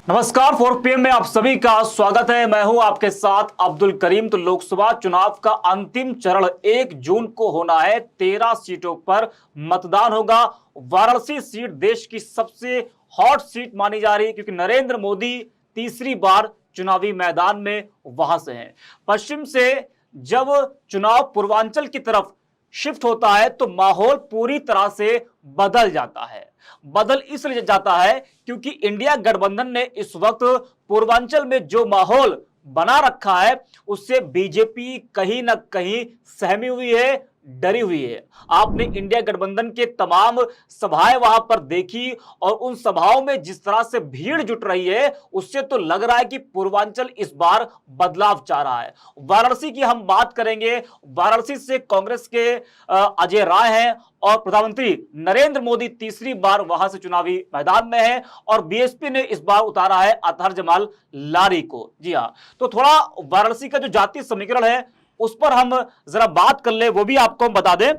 नमस्कार, 4 PM में आप सभी का स्वागत है। मैं हूं आपके साथ अब्दुल करीम। तो लोकसभा चुनाव का अंतिम चरण 1 जून को होना है। 13 सीटों पर मतदान होगा। वाराणसी सीट देश की सबसे हॉट सीट मानी जा रही है, क्योंकि नरेंद्र मोदी तीसरी बार चुनावी मैदान में वहां से हैं। पश्चिम से जब चुनाव पूर्वांचल की तरफ शिफ्ट होता है तो माहौल पूरी तरह से बदल जाता है। बदल इसलिए जाता है क्योंकि इंडिया गठबंधन ने इस वक्त पूर्वांचल में जो माहौल बना रखा है उससे बीजेपी कहीं ना कहीं सहमी हुई है, डरी हुई है। आपने इंडिया गठबंधन के तमाम सभाएं वहां पर देखी और उन सभाओं में जिस तरह से भीड़ जुट रही है उससे तो लग रहा है कि पूर्वांचल इस बार बदलाव चाह रहा है। वाराणसी की हम बात करेंगे। वाराणसी से कांग्रेस के अजय राय हैं और प्रधानमंत्री नरेंद्र मोदी तीसरी बार वहां से चुनावी मैदान में है और बीएसपी ने इस बार उतारा है अतहर जमाल लारी को। जी हां, तो थोड़ा वाराणसी का जो जातीय समीकरण है उस पर हम जरा बात कर ले, वो भी आपको हम बता दें।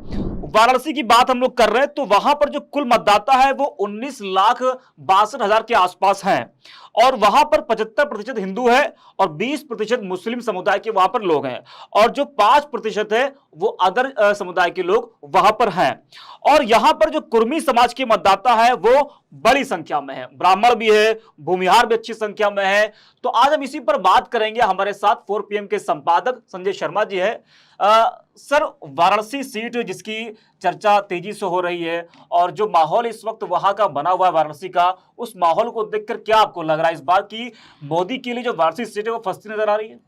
वाराणसी की बात हम लोग कर रहे हैं तो वहां पर जो कुल मतदाता है वो 19,62,000 के आसपास हैं और वहां पर 75% हिंदू है और 20% मुस्लिम समुदाय के वहां पर लोग हैं और जो 5% है वो अदर समुदाय के लोग वहां पर हैं। और यहां पर जो कुर्मी समाज के मतदाता है वो बड़ी संख्या में है, ब्राह्मण भी है, भूमिहार भी अच्छी संख्या में है। तो आज हम इसी पर बात करेंगे। हमारे साथ 4 PM के संपादक संजय शर्मा जी है। सर, वाराणसी सीट जिसकी चर्चा तेजी से हो रही है और जो माहौल इस वक्त वहां का बना हुआ है वाराणसी का, उस माहौल को देखकर क्या आपको लग रहा है इस बार की मोदी के लिए जो वाराणसी सीट है वो फंसती नजर आ रही है?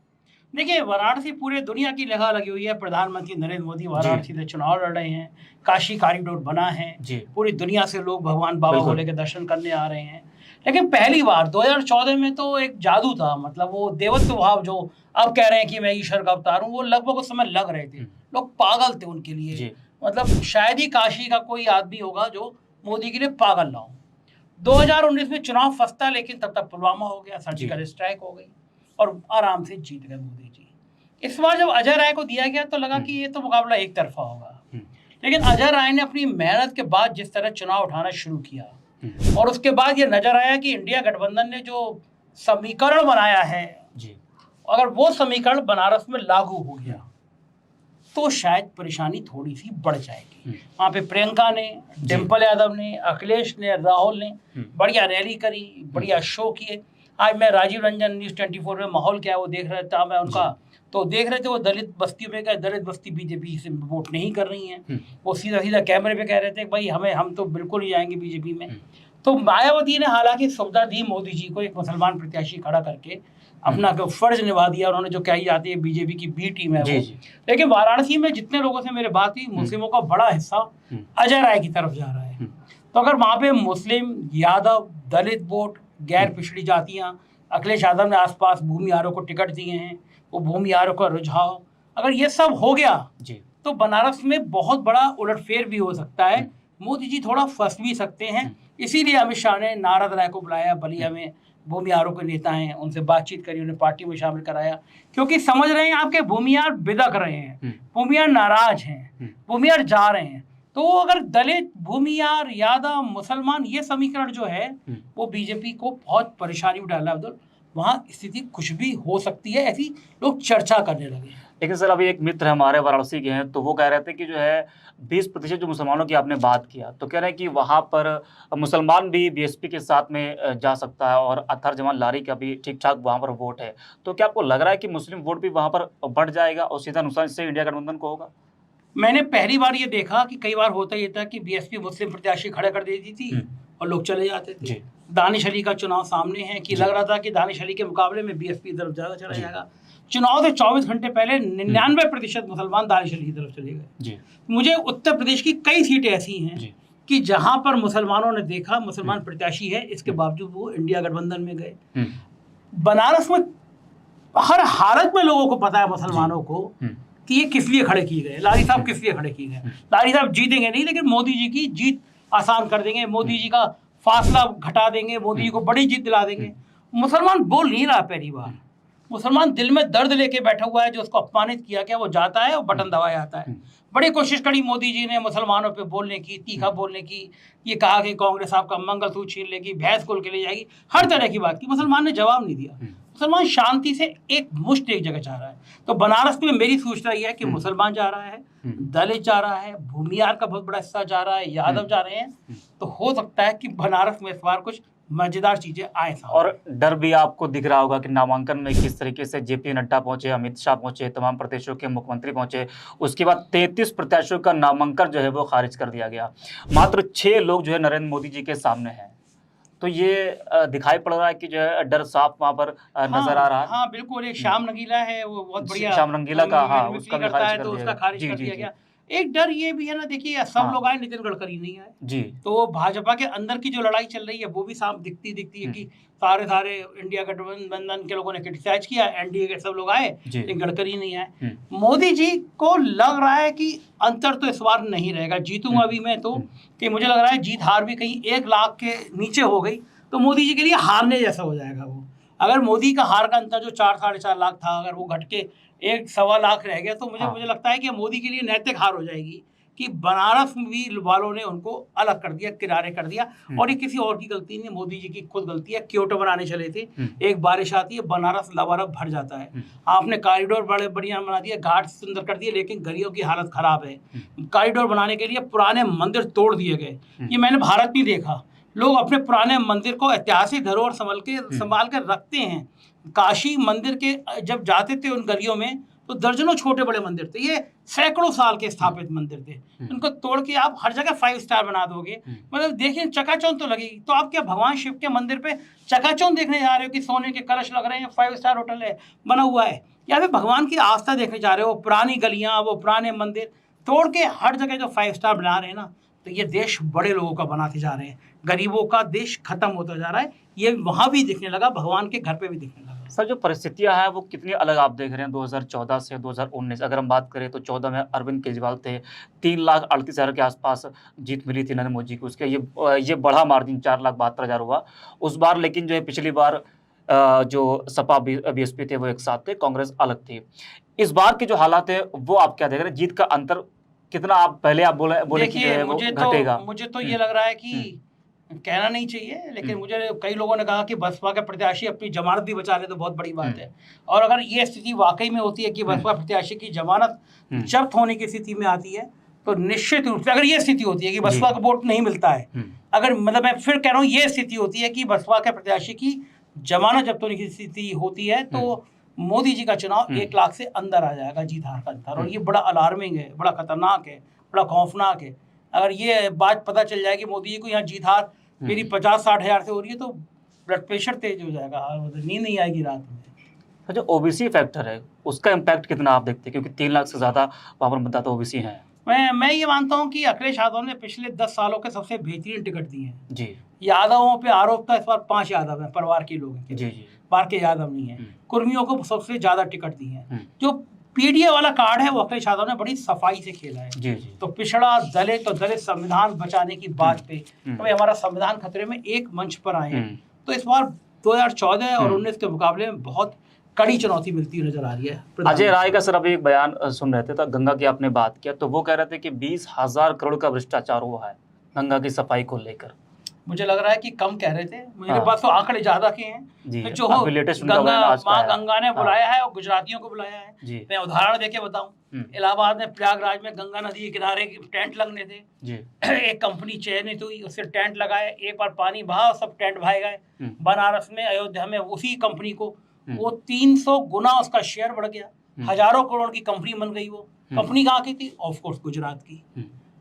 देखिए, वाराणसी पूरे दुनिया की लगा लगी हुई है। प्रधानमंत्री नरेंद्र मोदी वाराणसी से चुनाव लड़ रहे हैं। काशी कॉरिडोर बना है। पूरी दुनिया से लोग भगवान बाबा भोले के दर्शन करने आ रहे हैं। लेकिन पहली बार 2014 में तो एक जादू था, मतलब वो देवत्व भाव जो अब कह रहे हैं कि मैं ईश्वर का अवतार हूँ, वो लगभग उस समय लग रहे थे। लोग पागल थे उनके लिए। मतलब शायद ही काशी का कोई आदमी होगा जो मोदी के लिए पागल ना हो। 2019 में चुनाव फंसता, लेकिन तब तक पुलवामा हो गया, सर्जिकल स्ट्राइक हो गई और आराम से जीत गए मोदी जी। इस बार जब अजय राय को दिया गया तो लगा कि ये तो मुकाबला एक तरफा होगा, लेकिन अजय राय ने अपनी मेहनत के बाद जिस तरह चुनाव उठाना शुरू किया और उसके बाद ये नजर आया कि इंडिया गठबंधन ने जो समीकरण बनाया है, अगर वो समीकरण बनारस में लागू हो गया तो शायद परेशानी थोड़ी सी बढ़ जाएगी। वहाँ पे प्रियंका ने, डिम्पल यादव ने, अखिलेश ने, राहुल ने बढ़िया रैली करी, बढ़िया शो किए। आज मैं राजीव रंजन न्यूज़ 24 में माहौल क्या है वो देख रहा था मैं उनका, तो देख रहे थे वो दलित बस्तियों में गए। दलित बस्ती बीजेपी से वोट नहीं कर रही हैं। वो सीधा सीधा कैमरे पे कह रहे थे भाई हम तो बिल्कुल नहीं जाएंगे बीजेपी में। तो मायावती ने हालांकि सुविधा दी मोदी जी को, एक मुसलमान प्रत्याशी खड़ा करके अपना फर्ज निभा दिया। उन्होंने जो कही जाती है बीजेपी की बी टीम है वो। लेकिन वाराणसी में जितने लोगों से मेरे बात हुई, मुस्लिमों का बड़ा हिस्सा अजय राय की तरफ जा रहा है। तो अगर वहाँ पे मुस्लिम, यादव, दलित वोट, गैर पिछड़ी जातियाँ, अखिलेश यादव ने आसपास भूमिहारों को टिकट दिए हैं, वो भूमिहारों का रुझाव, अगर ये सब हो गया तो बनारस में बहुत बड़ा उलटफेर भी हो सकता है। मोदी जी थोड़ा फंस भी सकते हैं। इसीलिए अमित शाह ने नारद राय को बुलाया, बलिया में भूमिहारों के नेता हैं, उनसे बातचीत करी, उन्हें पार्टी में शामिल कराया, क्योंकि समझ रहे हैं आपके भूमिहार बिदक रहे हैं, भूमिहार नाराज हैं, भूमिहार जा रहे हैं। तो अगर दलित, भूमिहार, यादव, मुसलमान, ये समीकरण जो है वो बीजेपी को बहुत परेशानी में डाला अब्दुल। वहाँ स्थिति कुछ भी हो सकती है, ऐसी लोग चर्चा करने लगे। लेकिन सर, अभी एक मित्र हमारे वाराणसी के हैं तो वो कह रहे थे कि जो है 20% जो मुसलमानों की आपने बात किया, तो कह रहे हैं कि वहाँ पर मुसलमान भी बीएसपी के साथ में जा सकता है और अतहर जमाल लारी का भी ठीक ठाक वहाँ पर वोट है। तो क्या आपको लग रहा है कि मुस्लिम वोट भी वहाँ पर बढ़ जाएगा और सीधा नुकसान इससे इंडिया गठबंधन को होगा? मैंने पहली बार ये देखा कि कई बार होता ये था कि बीएसपी मुस्लिम प्रत्याशी खड़े कर देती थी और लोग चले जाते थे। दानिश अली का चुनाव सामने है कि लग रहा था कि दानिश अली के मुकाबले में बीएसपी तरफ ज़्यादा चला जाएगा। चुनाव से 24 घंटे पहले 99% मुसलमान दानिश अली की तरफ चले गए। मुझे उत्तर प्रदेश की कई सीटें ऐसी हैं कि जहां पर मुसलमानों ने देखा मुसलमान प्रत्याशी है, इसके बावजूद वो इंडिया गठबंधन में गए। बनारस में हर हालत में लोगों को पता है, मुसलमानों को, कि ये किस लिए खड़े किए गए, लारी साहब किस लिए खड़े किए गए। लारी साहब जीतेंगे नहीं, लेकिन मोदी जी की जीत आसान कर देंगे, मोदी जी का फासला घटा देंगे, मोदी जी को बड़ी जीत दिला देंगे। मुसलमान बोल नहीं रहा पहली बार। मुसलमान दिल में दर्द लेके बैठा हुआ है, जो उसको अपमानित किया गया वो जाता है और बटन दबाया जाता है। बड़ी कोशिश करी मोदी जी ने मुसलमानों पे बोलने की, तीखा बोलने की, ये कहा कि कांग्रेस आपका मंगलसूत्र छीन लेगी, भैंस खोल के ले जाएगी, हर तरह की बात की। मुसलमान ने जवाब नहीं दिया। मुसलमान शांति से एक मुश्त एक जगह जा रहा है। तो बनारस में मेरी सूचना यह है कि मुसलमान जा रहा है, दलित जा रहा है, भूमियार का बहुत बड़ा हिस्सा जा रहा है, यादव जा रहे हैं। तो हो सकता है कि बनारस में इस बार कुछ मजेदार चीजें आए सामने। और डर भी आपको दिख रहा होगा कि नामांकन में किस तरीके से जेपी नड्डा पहुंचे, अमित शाह पहुंचे, तमाम प्रदेशों के मुख्यमंत्री पहुंचे। उसके बाद 33 प्रत्याशियों का नामांकन जो है वो खारिज कर दिया गया। मात्र 6 लोग जो है नरेंद्र मोदी जी के सामने हैं। तो ये दिखाई पड़ रहा है कि जो है डर साफ वहां पर नजर आ रहा है। हाँ बिल्कुल। एक श्याम रंगीला है, वो बहुत बढ़िया श्याम रंगीला का, हाँ, उसका भी करता खारिज है, कर तो दिया उसका गया। खारिज जी कर जी दिया जी गया। एक डर ये भी है ना, देखिए सब हाँ। लोग आए, नितिन गडकरी नहीं आए। जी। तो भाजपा के अंदर की जो लड़ाई चल रही है वो भी साफ दिखती है कि सारे इंडिया गठबंधन के लोगों ने क्रिटिसाइज किया, एनडीए के सब लोग आए, लेकिन गडकरी नहीं आए। मोदी जी को लग रहा है कि अंतर तो इस बार नहीं रहेगा, जीतूंगा भी मैं। तो कि मुझे लग रहा है जीत हार भी कहीं 1 लाख के नीचे हो गई तो मोदी जी के लिए हारने जैसा हो जाएगा वो। अगर मोदी का हार का अंतर जो 4-4.5 लाख था, अगर वो घट के 1-1.25 लाख रह गया, तो मुझे लगता है कि मोदी के लिए नैतिक हार हो जाएगी कि बनारस भी वालों ने उनको अलग कर दिया, किनारे कर दिया। और ये किसी और की गलती नहीं, मोदी जी की खुद गलती है। क्योटो बनाने चले थे, एक बारिश आती है, बनारस लबालब भर जाता है। आपने कॉरिडोर बड़े बढ़िया बना दिया, घाट सुंदर कर दिए, लेकिन गलियों की हालत खराब है। कॉरिडोर बनाने के लिए पुराने मंदिर तोड़ दिए गए। ये मैंने भारत में देखा, लोग अपने पुराने मंदिर को ऐतिहासिक धरोहर संभाल कर रखते हैं। काशी मंदिर के जब जाते थे उन गलियों में, तो दर्जनों छोटे बड़े मंदिर थे, ये सैकड़ों साल के स्थापित मंदिर थे। उनको तोड़ के आप हर जगह 5 स्टार बना दोगे, मतलब देखिए चकाचौंध तो लगेगी। तो आप क्या भगवान शिव के मंदिर पे चकाचौंध देखने जा रहे हो कि सोने के कलश लग रहे हैं, 5 स्टार होटल है बना हुआ है, या फिर भगवान की आस्था देखने जा रहे हो? पुरानी गलियां, वो पुराने मंदिर तोड़ के हर जगह जो 5 स्टार बना रहे हैं ना, तो ये देश बड़े लोगों का बनाते जा रहे हैं, गरीबों का देश खत्म होता जा रहा है। ये वहां भी दिखने लगा, भगवान के घर पे भी दिखने लगा। सर, जो परिस्थितियां हैं वो कितनी अलग आप देख रहे हैं 2014 से 2019। अगर हम बात करें तो 14 में अरविंद केजरीवाल थे, 3,38,000 के आसपास जीत मिली थी नरेंद्र मोदी को। उसके ये बढ़ा मार्जिन 4,72,000 हुआ उस बार। लेकिन जो है पिछली बार जो सपा बीएसपी थे वो एक साथ थे, कांग्रेस अलग थी। इस बार के जो हालात है वो आप क्या देख रहे हैं? जीत का अंतर कितना आप बोले कि जो है वो घटेगा? मुझे तो ये लग रहा है कि कहना नहीं चाहिए, लेकिन मुझे कई लोगों ने कहा कि बसपा के प्रत्याशी अपनी जमानत भी बचा ले तो बहुत बड़ी बात है। और अगर ये स्थिति वाकई में होती है कि बसपा प्रत्याशी की जमानत जब्त होने की स्थिति में आती है, तो निश्चित रूप से अगर ये स्थिति होती है कि बसपा का वोट नहीं मिलता है, अगर मतलब मैं फिर कह रहा हूँ ये स्थिति होती है कि बसपा के प्रत्याशी की जमानत जब्त होने की स्थिति होती है, तो मोदी जी का चुनाव 1 लाख से अंदर आ जाएगा, जीत हार का अंतर। और ये बड़ा अलार्मिंग है, बड़ा खतरनाक है, बड़ा खौफनाक है। अगर ये बात पता चल जाएगी मोदी जी को यहाँ जीत हार मेरी 50-60 हज़ार से हो रही है, तो ब्लड प्रेशर तेज हो जाएगा, नींद नहीं आएगी रात में। जो ओबीसी फैक्टर है उसका इम्पैक्ट कितना आप देखते हैं, क्योंकि 3 लाख से ज्यादा वहाँ पर मतदाता ओबीसी हैं? मैं ये मानता हूँ कि अखिलेश यादव ने पिछले 10 सालों के सबसे बेहतरीन टिकट दिए हैं जी। यादवों पे आरोप था, इस बार 5 यादव हैं, परिवार के लोग हैं, जी जी, बाहर के यादव नहीं है। कुर्मियों को सबसे ज्यादा टिकट दिए हैं। जो पीडीए वाला कार्ड है वो अखिलेश यादव ने बड़ी सफाई से खेला है। जी जी। तो पिछड़ा दलित तो दलित संविधान बचाने की बात पे तो हमारा संविधान खतरे में एक मंच पर आए हैं। तो इस बार 2014 और 19 के मुकाबले में बहुत कड़ी चुनौती मिलती नजर आ रही है। अजय राय का सर अभी एक बयान सुन रहे थे, तो गंगा की आपने बात किया, तो वो कह रहे थे कि 20,000 करोड़ का भ्रष्टाचार हुआ है गंगा की सफाई को लेकर। मुझे लग रहा है कि कम कह रहे थे, मेरे पास तो आंकड़े ज्यादा के हैं। तो जो गंगा ने बुलाया है और गुजरातियों को बुलाया है। मैं उदाहरण देके बताऊं, इलाहाबाद में प्रयागराज में गंगा नदी के किनारे टेंट लगने थे। एक कंपनी चयनित हुई, उससे टेंट लगाए, एक बार पानी बहा सब टेंट भाग गए। बनारस में, अयोध्या में उसी कंपनी को वो 300 गुना उसका शेयर बढ़ गया, हजारों करोड़ की कंपनी बन गई। वो कंपनी कहाँ की थी? ऑफकोर्स गुजरात की।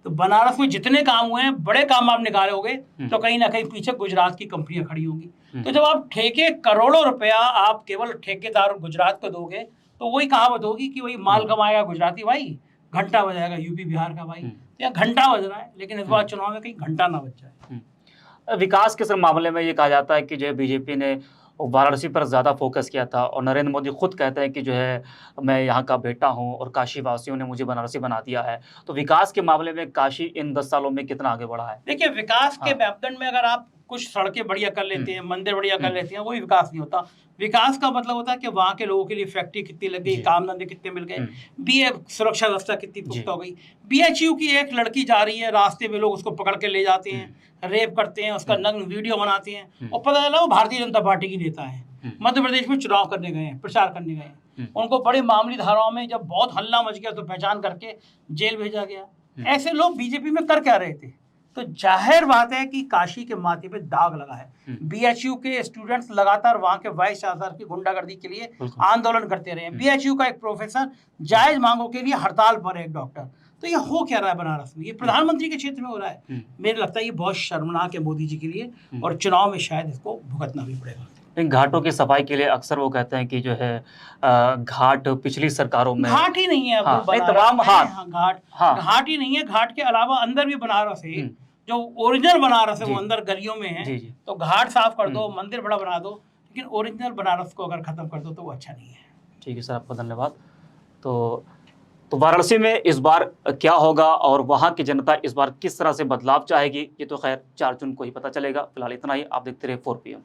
तो बनारस में जितने काम हुए हैं, बड़े काम आप निकालोगे तो कहीं ना कहीं पीछे गुजरात की कंपनियां खड़ी होंगी। तो जब आप ठेके करोड़ों रुपया आप केवल ठेकेदार गुजरात को दोगे, तो वही कहावत होगी कि वही माल कमाएगा गुजराती भाई, घंटा बजाएगा यूपी बिहार का भाई। या घंटा बज रहा है, लेकिन इस बार चुनाव में कहीं घंटा ना बज जाए। विकास के सर मामले में ये कहा जाता है कि जो है बीजेपी ने वाराणसी पर ज़्यादा फोकस किया था, और नरेंद्र मोदी खुद कहते हैं कि जो है मैं यहाँ का बेटा हूँ और काशी वासियों ने मुझे बनारसी बना दिया है। तो विकास के मामले में काशी इन 10 सालों में कितना आगे बढ़ा है? देखिए, विकास के मापदंड में अगर आप कुछ सड़कें बढ़िया कर लेते हैं, मंदिर बढ़िया कर लेते हैं, वही विकास नहीं होता। विकास का मतलब होता है कि वहाँ के लोगों के लिए फैक्ट्री कितनी लग गई, काम धंधे कितने मिल गए, बीए सुरक्षा व्यवस्था कितनी पुख्ता हो गई। बीएचयू की एक लड़की जा रही है, रास्ते में लोग उसको पकड़ के ले जाते हैं, रेप करते हैं, उसका नग्न वीडियो बनाते हैं, और पता चला वो भारतीय जनता पार्टी की नेता है, मध्य प्रदेश में चुनाव करने गए हैं, प्रचार करने गए हैं, उनको बड़ी मामूली धाराओं में जब बहुत हल्ला मच गया तो पहचान करके जेल भेजा गया। ऐसे लोग बीजेपी में कर क्या रहे थे? तो जाहिर बात है कि काशी के माथे पे दाग लगा है। बीएचयू के स्टूडेंट्स लगातार वहां के वाइस चांसलर की गुंडागर्दी के लिए आंदोलन करते रहे। बीएचयू का एक प्रोफेसर जायज मांगों के लिए हड़ताल पर है, एक डॉक्टर। तो ये हो क्या रहा है बनारस में? ये प्रधानमंत्री के क्षेत्र में हो रहा है। मेरे लगता है ये बहुत शर्मनाक है मोदी जी के लिए, और चुनाव में शायद इसको भुगतना भी पड़ेगा। इन घाटों की सफाई के लिए अक्सर वो कहते हैं कि जो है घाट पिछली सरकारों में, घाट ही नहीं है तमाम घाट ही नहीं है। घाट के अलावा अंदर भी बनारस है, जो ओरिजिनल बनारस है वो अंदर गलियों में है। तो घाट साफ कर दो, मंदिर बड़ा बना दो, लेकिन ओरिजिनल बनारस को अगर खत्म कर दो तो वो अच्छा नहीं है। ठीक है सर, आपका धन्यवाद। तो वाराणसी में इस बार क्या होगा और वहां की जनता इस बार किस तरह से बदलाव चाहेगी, ये तो खैर 4 जून को ही पता चलेगा। फिलहाल इतना ही। आप देखते रहे 4 PM।